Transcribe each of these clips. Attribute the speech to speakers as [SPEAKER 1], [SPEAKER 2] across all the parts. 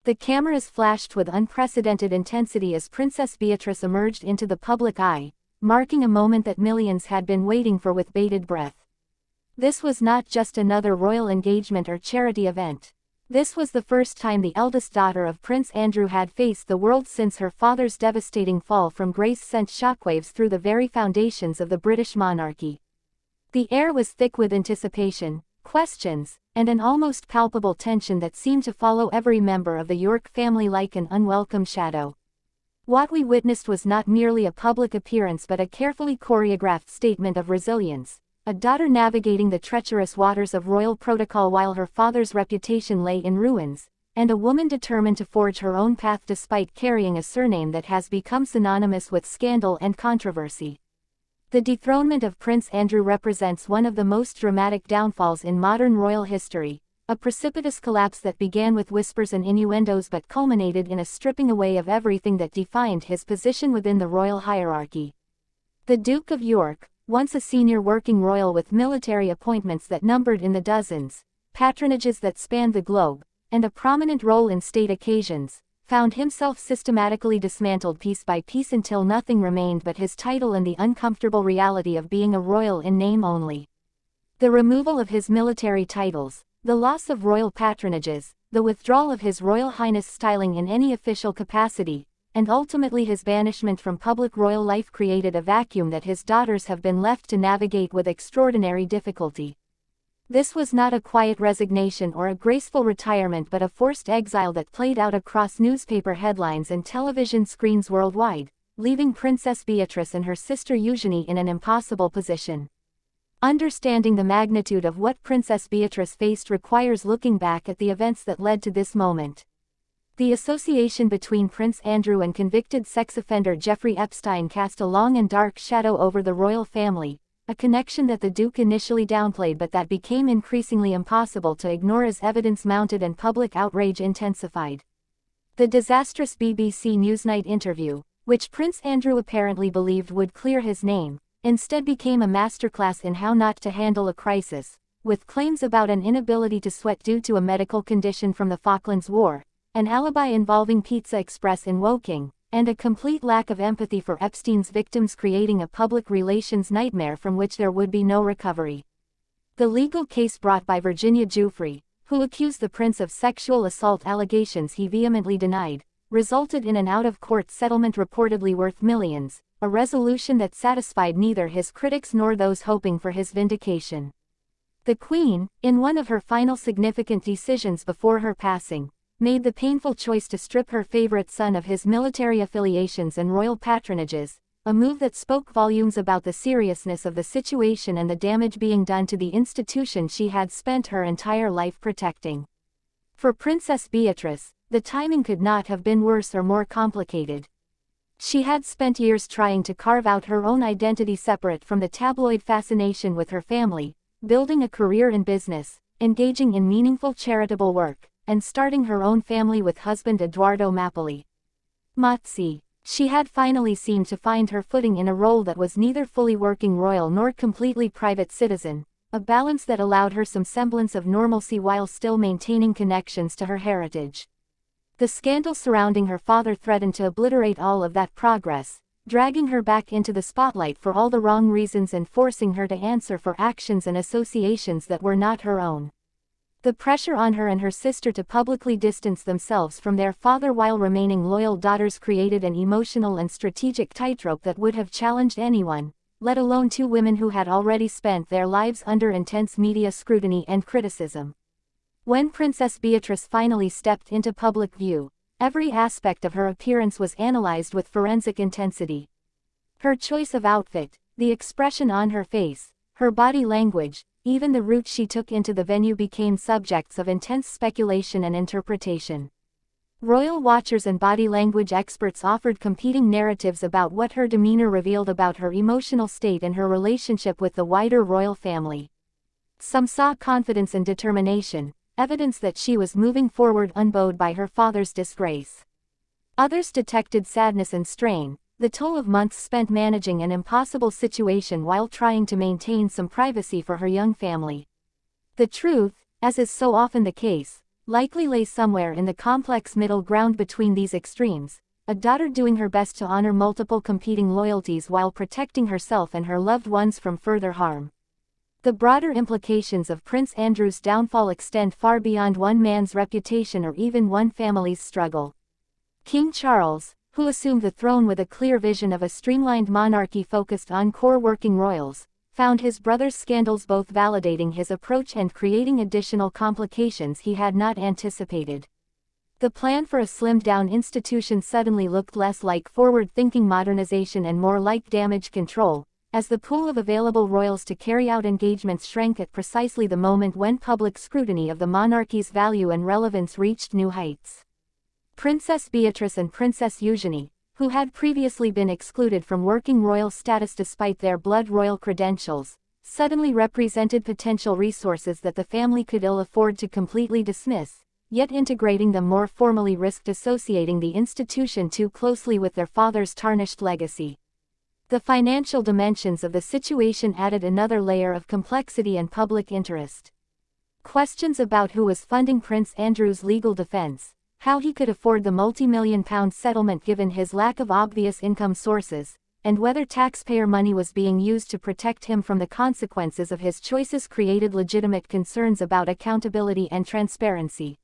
[SPEAKER 1] The cameras flashed with unprecedented intensity as Princess Beatrice emerged into the public eye, marking a moment that millions had been waiting for with bated breath. This was not just another royal engagement or charity event. This was the first time the eldest daughter of Prince Andrew had faced the world since her father's devastating fall from grace sent shockwaves through the very foundations of the British monarchy. The air was thick with anticipation, questions, and an almost palpable tension that seemed to follow every member of the York family like an unwelcome shadow. What we witnessed was not merely a public appearance but a carefully choreographed statement of resilience, a daughter navigating the treacherous waters of royal protocol while her father's reputation lay in ruins, and a woman determined to forge her own path despite carrying a surname that has become synonymous with scandal and controversy. The dethronement of Prince Andrew represents one of the most dramatic downfalls in modern royal history, a precipitous collapse that began with whispers and innuendos but culminated in a stripping away of everything that defined his position within the royal hierarchy. The Duke of York, once a senior working royal with military appointments that numbered in the dozens, patronages that spanned the globe, and a prominent role in state occasions, found himself systematically dismantled piece by piece until nothing remained but his title and the uncomfortable reality of being a royal in name only. The removal of his military titles, the loss of royal patronages, the withdrawal of His Royal Highness styling in any official capacity, and ultimately his banishment from public royal life created a vacuum that his daughters have been left to navigate with extraordinary difficulty. This was not a quiet resignation or a graceful retirement but a forced exile that played out across newspaper headlines and television screens worldwide, leaving Princess Beatrice and her sister Eugenie in an impossible position. Understanding the magnitude of what Princess Beatrice faced requires looking back at the events that led to this moment. The association between Prince Andrew and convicted sex offender Jeffrey Epstein cast a long and dark shadow over the royal family, a connection that the Duke initially downplayed but that became increasingly impossible to ignore as evidence mounted and public outrage intensified. The disastrous BBC Newsnight interview, which Prince Andrew apparently believed would clear his name, instead became a masterclass in how not to handle a crisis, with claims about an inability to sweat due to a medical condition from the Falklands War, an alibi involving Pizza Express in Woking, and a complete lack of empathy for Epstein's victims, creating a public relations nightmare from which there would be no recovery. The legal case brought by Virginia Giuffre, who accused the prince of sexual assault allegations he vehemently denied, resulted in an out-of-court settlement reportedly worth millions, a resolution that satisfied neither his critics nor those hoping for his vindication. The Queen, in one of her final significant decisions before her passing, made the painful choice to strip her favorite son of his military affiliations and royal patronages, a move that spoke volumes about the seriousness of the situation and the damage being done to the institution she had spent her entire life protecting. For Princess Beatrice, the timing could not have been worse or more complicated. She had spent years trying to carve out her own identity separate from the tabloid fascination with her family, building a career in business, engaging in meaningful charitable work, and starting her own family with husband Edoardo Mazzi. She had finally seemed to find her footing in a role that was neither fully working royal nor completely private citizen, a balance that allowed her some semblance of normalcy while still maintaining connections to her heritage. The scandal surrounding her father threatened to obliterate all of that progress, dragging her back into the spotlight for all the wrong reasons and forcing her to answer for actions and associations that were not her own. The pressure on her and her sister to publicly distance themselves from their father while remaining loyal daughters created an emotional and strategic tightrope that would have challenged anyone, let alone two women who had already spent their lives under intense media scrutiny and criticism. When Princess Beatrice finally stepped into public view, every aspect of her appearance was analyzed with forensic intensity. Her choice of outfit, the expression on her face, her body language, even the route she took into the venue became subjects of intense speculation and interpretation. Royal watchers and body language experts offered competing narratives about what her demeanor revealed about her emotional state and her relationship with the wider royal family. Some saw confidence and determination, evidence that she was moving forward unbowed by her father's disgrace. Others detected sadness and strain, the toll of months spent managing an impossible situation while trying to maintain some privacy for her young family. The truth, as is so often the case, likely lay somewhere in the complex middle ground between these extremes, a daughter doing her best to honor multiple competing loyalties while protecting herself and her loved ones from further harm. The broader implications of Prince Andrew's downfall extend far beyond one man's reputation or even one family's struggle. King Charles, who assumed the throne with a clear vision of a streamlined monarchy focused on core working royals, found his brother's scandals both validating his approach and creating additional complications he had not anticipated. The plan for a slimmed-down institution suddenly looked less like forward-thinking modernization and more like damage control, as the pool of available royals to carry out engagements shrank at precisely the moment when public scrutiny of the monarchy's value and relevance reached new heights. Princess Beatrice and Princess Eugenie, who had previously been excluded from working royal status despite their blood royal credentials, suddenly represented potential resources that the family could ill afford to completely dismiss, yet integrating them more formally risked associating the institution too closely with their father's tarnished legacy. The financial dimensions of the situation added another layer of complexity and public interest. Questions about who was funding Prince Andrew's legal defense, how he could afford the multi-million-pound settlement given his lack of obvious income sources, and whether taxpayer money was being used to protect him from the consequences of his choices created legitimate concerns about accountability and transparency.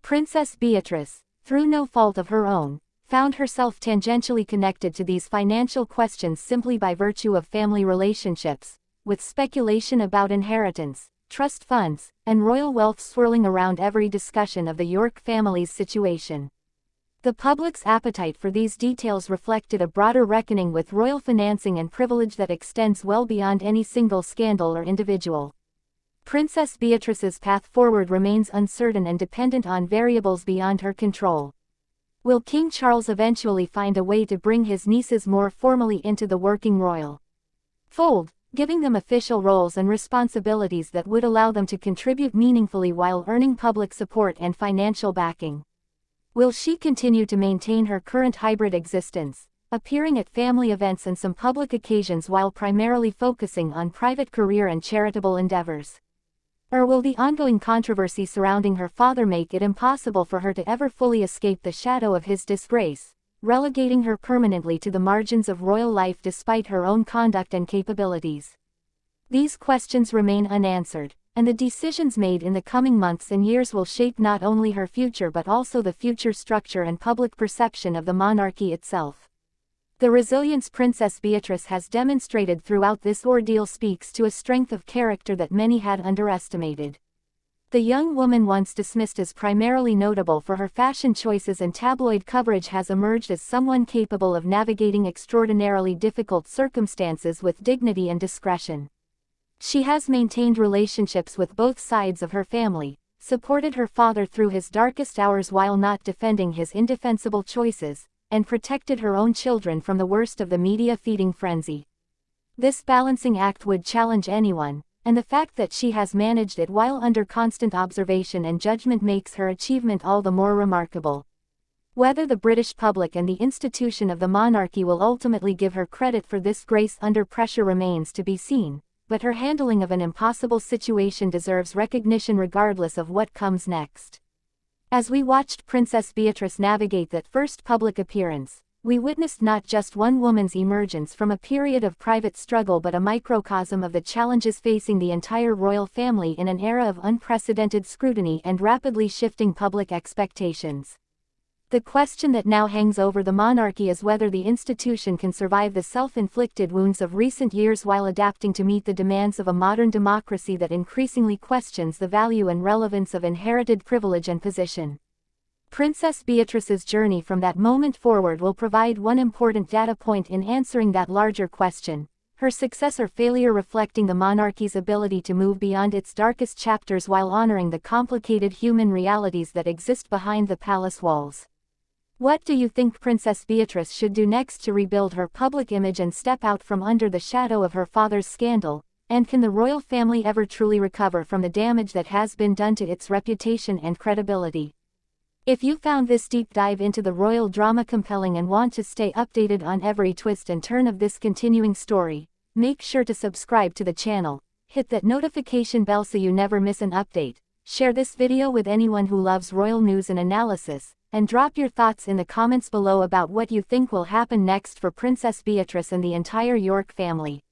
[SPEAKER 1] Princess Beatrice, through no fault of her own, found herself tangentially connected to these financial questions simply by virtue of family relationships, with speculation about inheritance, trust funds, and royal wealth swirling around every discussion of the York family's situation. The public's appetite for these details reflected a broader reckoning with royal financing and privilege that extends well beyond any single scandal or individual. Princess Beatrice's path forward remains uncertain and dependent on variables beyond her control. Will King Charles eventually find a way to bring his nieces more formally into the working royal fold, giving them official roles and responsibilities that would allow them to contribute meaningfully while earning public support and financial backing? Will she continue to maintain her current hybrid existence, appearing at family events and some public occasions while primarily focusing on private career and charitable endeavors? Or will the ongoing controversy surrounding her father make it impossible for her to ever fully escape the shadow of his disgrace, relegating her permanently to the margins of royal life despite her own conduct and capabilities? These questions remain unanswered, and the decisions made in the coming months and years will shape not only her future but also the future structure and public perception of the monarchy itself. The resilience Princess Beatrice has demonstrated throughout this ordeal speaks to a strength of character that many had underestimated. The young woman once dismissed as primarily notable for her fashion choices and tabloid coverage has emerged as someone capable of navigating extraordinarily difficult circumstances with dignity and discretion. She has maintained relationships with both sides of her family, supported her father through his darkest hours while not defending his indefensible choices, and protected her own children from the worst of the media-feeding frenzy. This balancing act would challenge anyone, and the fact that she has managed it while under constant observation and judgment makes her achievement all the more remarkable. Whether the British public and the institution of the monarchy will ultimately give her credit for this grace under pressure remains to be seen, but her handling of an impossible situation deserves recognition regardless of what comes next. As we watched Princess Beatrice navigate that first public appearance, we witnessed not just one woman's emergence from a period of private struggle but a microcosm of the challenges facing the entire royal family in an era of unprecedented scrutiny and rapidly shifting public expectations. The question that now hangs over the monarchy is whether the institution can survive the self-inflicted wounds of recent years while adapting to meet the demands of a modern democracy that increasingly questions the value and relevance of inherited privilege and position. Princess Beatrice's journey from that moment forward will provide one important data point in answering that larger question, her success or failure reflecting the monarchy's ability to move beyond its darkest chapters while honoring the complicated human realities that exist behind the palace walls. What do you think Princess Beatrice should do next to rebuild her public image and step out from under the shadow of her father's scandal, and can the royal family ever truly recover from the damage that has been done to its reputation and credibility? If you found this deep dive into the royal drama compelling and want to stay updated on every twist and turn of this continuing story, make sure to subscribe to the channel, hit that notification bell so you never miss an update, Share this video with anyone who loves royal news and analysis, and drop your thoughts in the comments below about what you think will happen next for Princess Beatrice and the entire York family.